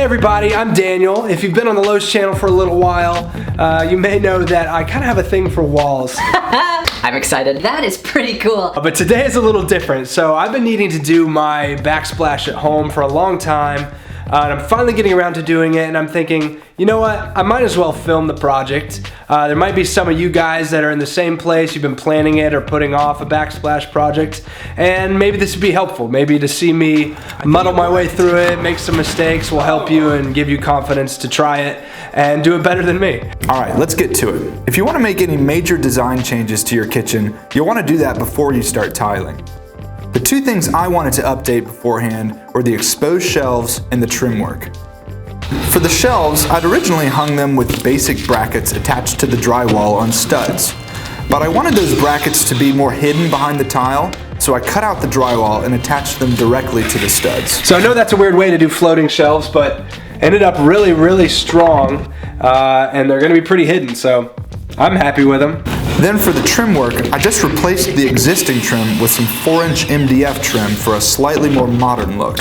everybody, I'm Daniel. If you've been on the Lowe's channel for a little while, you may know that I kind of have a thing for walls. I'm excited. That is pretty cool. But today is a little different. So I've been needing to do my backsplash at home for a long time. And I'm finally getting around to doing it, and I'm thinking, you know what, I might as well film the project. There might be some of you guys that are in the same place, you've been planning it or putting off a backsplash project, and maybe this would be helpful. Maybe to see me muddle my way through it, make some mistakes will help you and give you confidence to try it and do it better than me. Alright, let's get to it. If you want to make any major design changes to your kitchen, you'll want to do that before you start tiling. The two things I wanted to update beforehand were the exposed shelves and the trim work. For the shelves, I'd originally hung them with basic brackets attached to the drywall on studs. But I wanted those brackets to be more hidden behind the tile, so I cut out the drywall and attached them directly to the studs. So I know that's a weird way to do floating shelves, but ended up really strong, and they're gonna be pretty hidden, so I'm happy with them. Then for the trim work, I just replaced the existing trim with some 4-inch MDF trim for a slightly more modern look.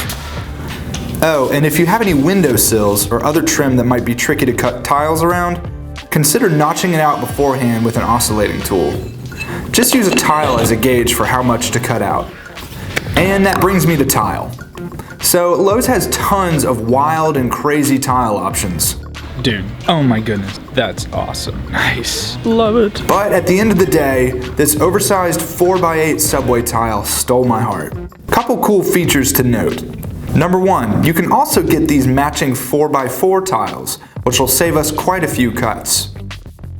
Oh, and if you have any windowsills or other trim that might be tricky to cut tiles around, consider notching it out beforehand with an oscillating tool. Just use a tile as a gauge for how much to cut out. And that brings me to tile. So Lowe's has tons of wild and crazy tile options. Dude, oh my goodness, that's awesome. Nice, love it. But at the end of the day, this oversized 4x8 subway tile stole my heart. Couple cool features to note. Number one, you can also get these matching 4x4 tiles, which will save us quite a few cuts.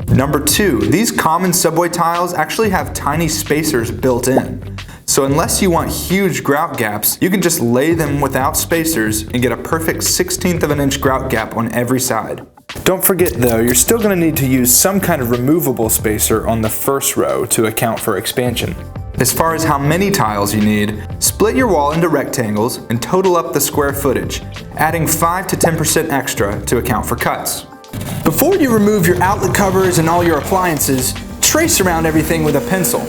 Number two, these common subway tiles actually have tiny spacers built in. So unless you want huge grout gaps, you can just lay them without spacers and get a perfect 1/16 of an inch grout gap on every side. Don't forget though, you're still going to need to use some kind of removable spacer on the first row to account for expansion. As far as how many tiles you need, split your wall into rectangles and total up the square footage, adding 5 to 10% extra to account for cuts. Before you remove your outlet covers and all your appliances, trace around everything with a pencil.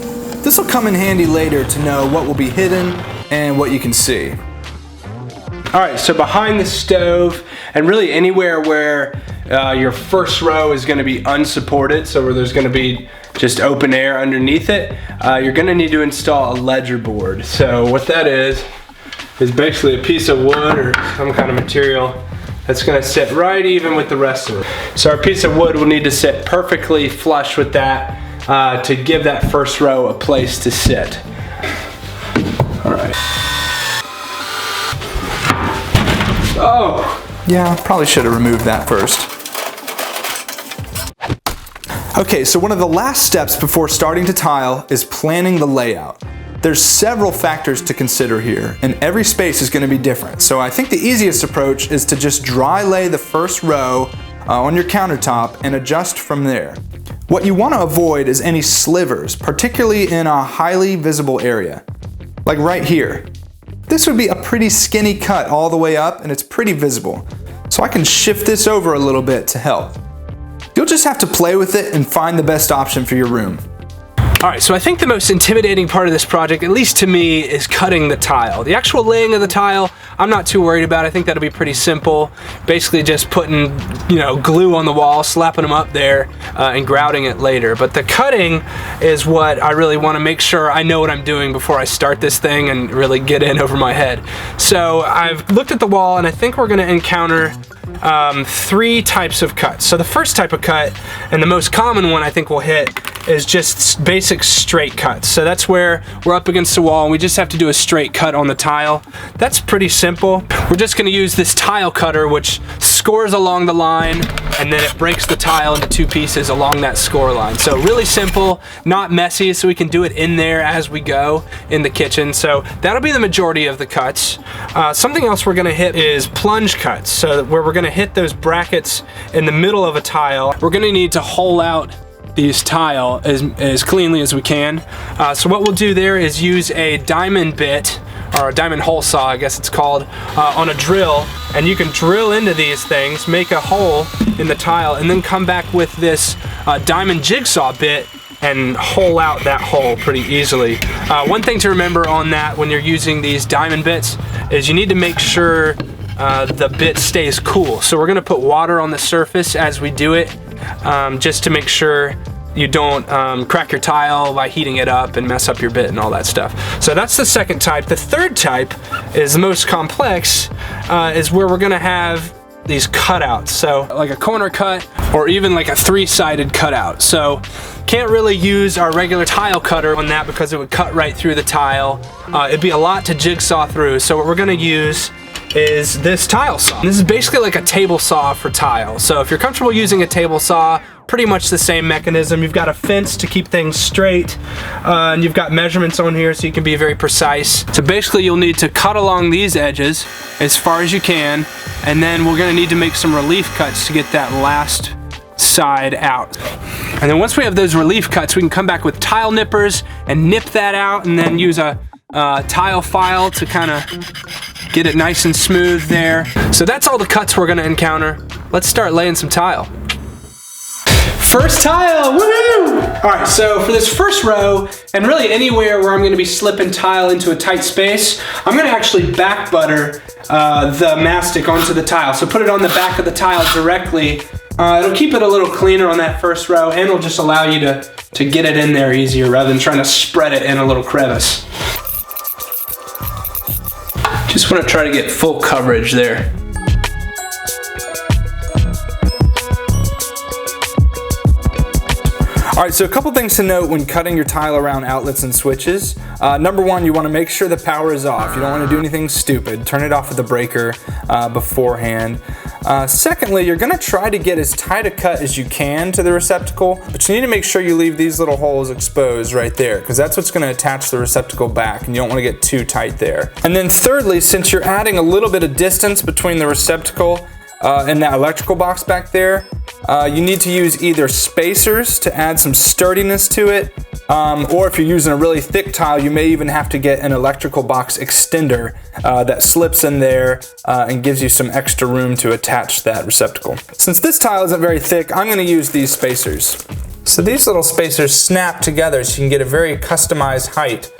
This will come in handy later to know what will be hidden and what you can see. Alright, so behind the stove and really anywhere where your first row is going to be unsupported, so where there's going to be just open air underneath it, you're going to need to install a ledger board. So what that is basically a piece of wood or some kind of material that's going to sit right even with the rest of it. So our piece of wood will need to sit perfectly flush with that to give that first row a place to sit. Alright. Oh! Yeah, probably should have removed that first. Okay, so one of the last steps before starting to tile is planning the layout. There's several factors to consider here, and every space is going to be different. So I think the easiest approach is to just dry lay the first row on your countertop and adjust from there. What you want to avoid is any slivers, particularly in a highly visible area, like right here. This would be a pretty skinny cut all the way up and it's pretty visible. So I can shift this over a little bit to help. You'll just have to play with it and find the best option for your room. Alright, so I think the most intimidating part of this project, at least to me, is cutting the tile. The actual laying of the tile, I'm not too worried about. I think that'll be pretty simple. Basically just putting, glue on the wall, slapping them up there, and grouting it later. But the cutting is what I really want to make sure I know what I'm doing before I start this thing and really get in over my head. So I've looked at the wall and I think we're going to encounter 3 types of cuts. So the first type of cut, and the most common one I think we'll hit, is just basic straight cuts. So that's where we're up against the wall and we just have to do a straight cut on the tile. That's pretty simple. We're just going to use this tile cutter, which scores along the line and then it breaks the tile into 2 pieces along that score line. So really simple, not messy, so we can do it in there as we go in the kitchen. So that'll be the majority of the cuts. Something else we're going to hit is plunge cuts. So where we're going to hit those brackets in the middle of a tile, we're going to need to hole out these tile as cleanly as we can. So what we'll do there is use a diamond bit, or a diamond hole saw I guess it's called, on a drill, and you can drill into these things, make a hole in the tile, and then come back with this diamond jigsaw bit and hole out that hole pretty easily. One thing to remember on that when you're using these diamond bits is you need to make sure the bit stays cool. So we're gonna put water on the surface as we do it, just to make sure you don't crack your tile by heating it up and mess up your bit and all that stuff. So that's the second type. The third type is the most complex, is where we're gonna have these cutouts. So like a corner cut or even like a three-sided cutout. So can't really use our regular tile cutter on that because it would cut right through the tile. It'd be a lot to jigsaw through. So what we're gonna use is this tile saw. This is basically like a table saw for tile. So if you're comfortable using a table saw, pretty much the same mechanism. You've got a fence to keep things straight, and you've got measurements on here so you can be very precise. So basically you'll need to cut along these edges as far as you can, and then we're gonna need to make some relief cuts to get that last side out. And then once we have those relief cuts, we can come back with tile nippers and nip that out, and then use a tile file to kind of get it nice and smooth there. So that's all the cuts we're gonna encounter. Let's start laying some tile. First tile, woohoo! All right, so for this first row, and really anywhere where I'm gonna be slipping tile into a tight space, I'm gonna actually back butter the mastic onto the tile. So put it on the back of the tile directly. It'll keep it a little cleaner on that first row, and it'll just allow you to get it in there easier rather than trying to spread it in a little crevice. Just wanna try to get full coverage there. All right, so a couple things to note when cutting your tile around outlets and switches. Number one, you want to make sure the power is off. You don't want to do anything stupid. Turn it off with the breaker beforehand. Secondly, you're going to try to get as tight a cut as you can to the receptacle, but you need to make sure you leave these little holes exposed right there, because that's what's going to attach the receptacle back, and you don't want to get too tight there. And then thirdly, since you're adding a little bit of distance between the receptacle and that electrical box back there, you need to use either spacers to add some sturdiness to it, or if you're using a really thick tile, you may even have to get an electrical box extender that slips in there and gives you some extra room to attach that receptacle. Since this tile isn't very thick, I'm going to use these spacers. So these little spacers snap together so you can get a very customized height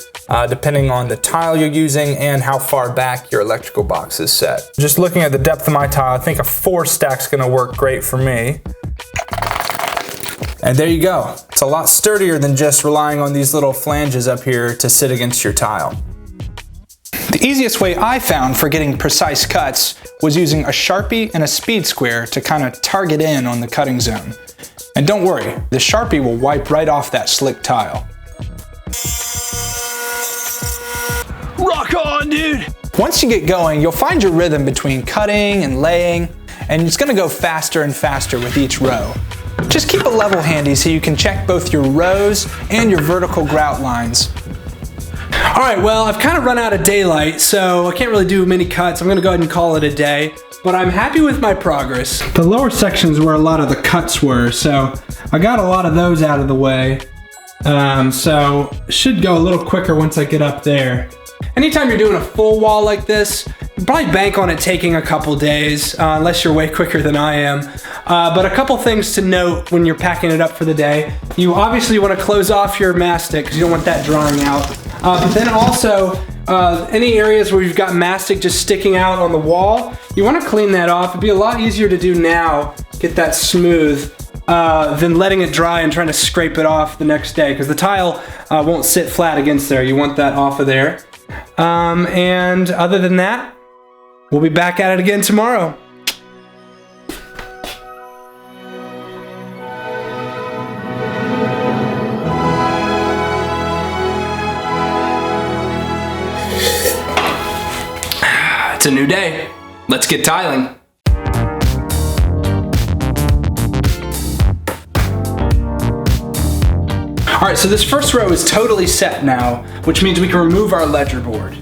depending on the tile you're using and how far back your electrical box is set. Just looking at the depth of my tile, I think a 4 stack's gonna work great for me. And there you go. It's a lot sturdier than just relying on these little flanges up here to sit against your tile. The easiest way I found for getting precise cuts was using a Sharpie and a speed square to kind of target in on the cutting zone. And don't worry, the Sharpie will wipe right off that slick tile. Rock on, dude! Once you get going, you'll find your rhythm between cutting and laying, and it's gonna go faster and faster with each row. Just keep a level handy so you can check both your rows and your vertical grout lines. All right, well, I've kind of run out of daylight, so I can't really do many cuts. I'm gonna go ahead and call it a day, but I'm happy with my progress. The lower sections where a lot of the cuts were, so I got a lot of those out of the way. So it should go a little quicker once I get up there. Anytime you're doing a full wall like this, you probably bank on it taking a couple days, unless you're way quicker than I am. But a couple things to note when you're packing it up for the day. You obviously want to close off your mastic because you don't want that drying out. But then also, any areas where you've got mastic just sticking out on the wall, you want to clean that off. It'd be a lot easier to do now, get that smooth, than letting it dry and trying to scrape it off the next day, because the tile won't sit flat against there. You want that off of there. And other than that, we'll be back at it again tomorrow. It's a new day. Let's get tiling. All right, so this first row is totally set now, which means we can remove our ledger board.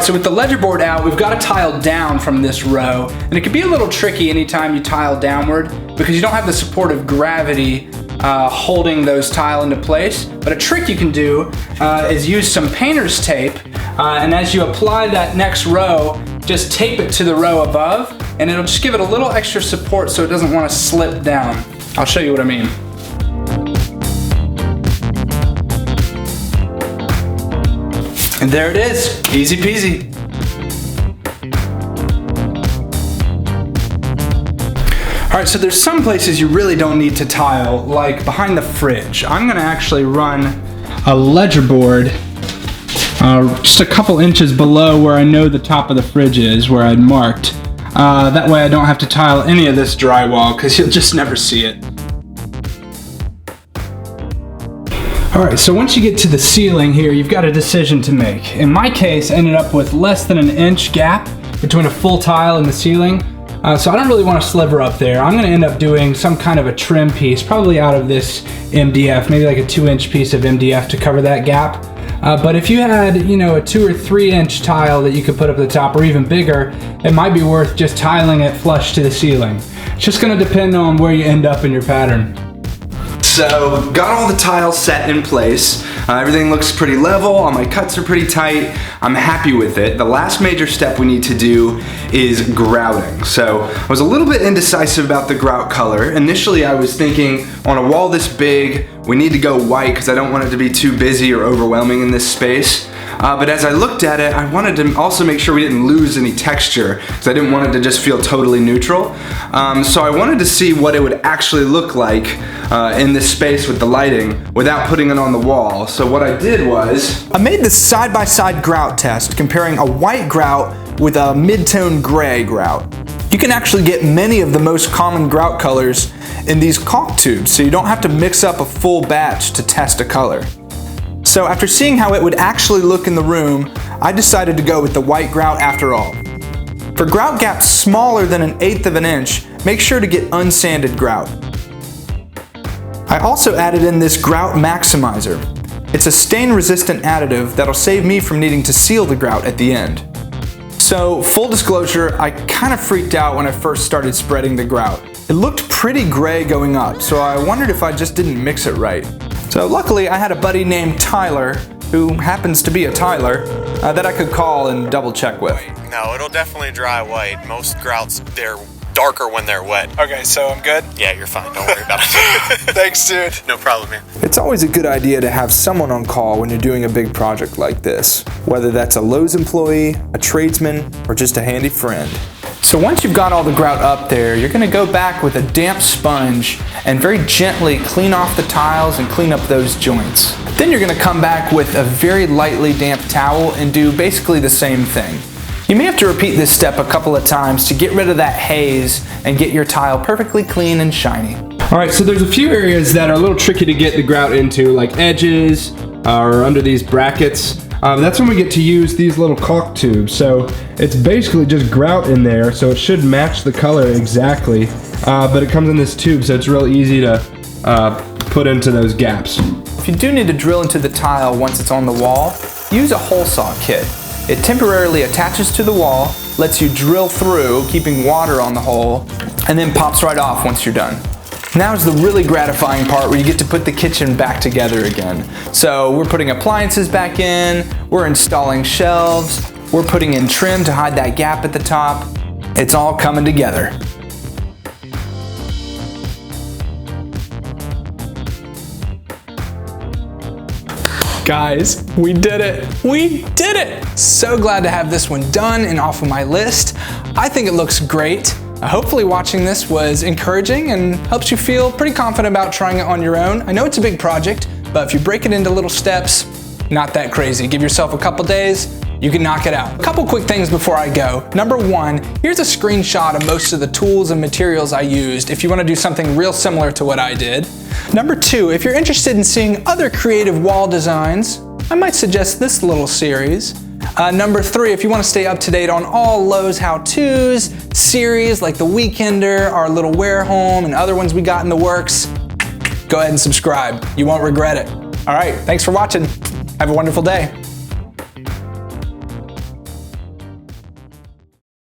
So with the ledger board out, we've got to tile down from this row, and it can be a little tricky anytime you tile downward because you don't have the support of gravity holding those tile into place. But a trick you can do is use some painter's tape, and as you apply that next row, just tape it to the row above, and it'll just give it a little extra support so it doesn't want to slip down. I'll show you what I mean. And there it is, easy peasy. All right, so there's some places you really don't need to tile, like behind the fridge. I'm gonna actually run a ledger board just a couple inches below where I know the top of the fridge is, where I'd marked. That way I don't have to tile any of this drywall, because you'll just never see it. All right, so once you get to the ceiling here, you've got a decision to make. In my case, I ended up with less than an inch gap between a full tile and the ceiling. So I don't really want to sliver up there. I'm gonna end up doing some kind of a trim piece, probably out of this MDF, maybe like a 2-inch piece of MDF to cover that gap. But if you had, a 2 or 3 inch tile that you could put up the top, or even bigger, it might be worth just tiling it flush to the ceiling. It's just gonna depend on where you end up in your pattern. So, got all the tiles set in place. Everything looks pretty level, all my cuts are pretty tight. I'm happy with it. The last major step we need to do is grouting. So, I was a little bit indecisive about the grout color. Initially, I was thinking on a wall this big, we need to go white because I don't want it to be too busy or overwhelming in this space. But as I looked at it, I wanted to also make sure we didn't lose any texture because I didn't want it to just feel totally neutral. So I wanted to see what it would actually look like in this space with the lighting without putting it on the wall. So what I did was, I made this side-by-side grout test comparing a white grout with a mid-tone gray grout. You can actually get many of the most common grout colors in these caulk tubes, so you don't have to mix up a full batch to test a color. So after seeing how it would actually look in the room, I decided to go with the white grout after all. For grout gaps smaller than 1/8 of an inch, make sure to get unsanded grout. I also added in this grout maximizer. It's a stain-resistant additive that'll save me from needing to seal the grout at the end. So, full disclosure, I kind of freaked out when I first started spreading the grout. It looked pretty gray going up, so I wondered if I just didn't mix it right. So luckily I had a buddy named Tyler, who happens to be a Tyler, that I could call and double check with. No, it'll definitely dry white. Most grouts, they're darker when they're wet. Okay, so I'm good? Yeah, you're fine. Don't worry about it. Thanks, dude. No problem, man. It's always a good idea to have someone on call when you're doing a big project like this, whether that's a Lowe's employee, a tradesman, or just a handy friend. So once you've got all the grout up there, you're gonna go back with a damp sponge and very gently clean off the tiles and clean up those joints. Then you're gonna come back with a very lightly damp towel and do basically the same thing. You may have to repeat this step a couple of times to get rid of that haze and get your tile perfectly clean and shiny. All right, so there's a few areas that are a little tricky to get the grout into, like edges or under these brackets. That's when we get to use these little caulk tubes. So it's basically just grout in there, so it should match the color exactly. But it comes in this tube, so it's real easy to put into those gaps. If you do need to drill into the tile once it's on the wall, use a hole saw kit. It temporarily attaches to the wall, lets you drill through, keeping water on the hole, and then pops right off once you're done. Now is the really gratifying part where you get to put the kitchen back together again. So we're putting appliances back in, we're installing shelves, we're putting in trim to hide that gap at the top. It's all coming together. Guys, we did it! We did it! So glad to have this one done and off of my list. I think it looks great. Hopefully watching this was encouraging and helps you feel pretty confident about trying it on your own. I know it's a big project, but if you break it into little steps, not that crazy. Give yourself a couple days, you can knock it out. A couple quick things before I go. Number one, here's a screenshot of most of the tools and materials I used if you want to do something real similar to what I did. Number two, if you're interested in seeing other creative wall designs, I might suggest this little series. Number three, if you want to stay up to date on all Lowe's how-tos, series like The Weekender, our little wear home, and other ones we got in the works, go ahead and subscribe. You won't regret it. All right, thanks for watching. Have a wonderful day.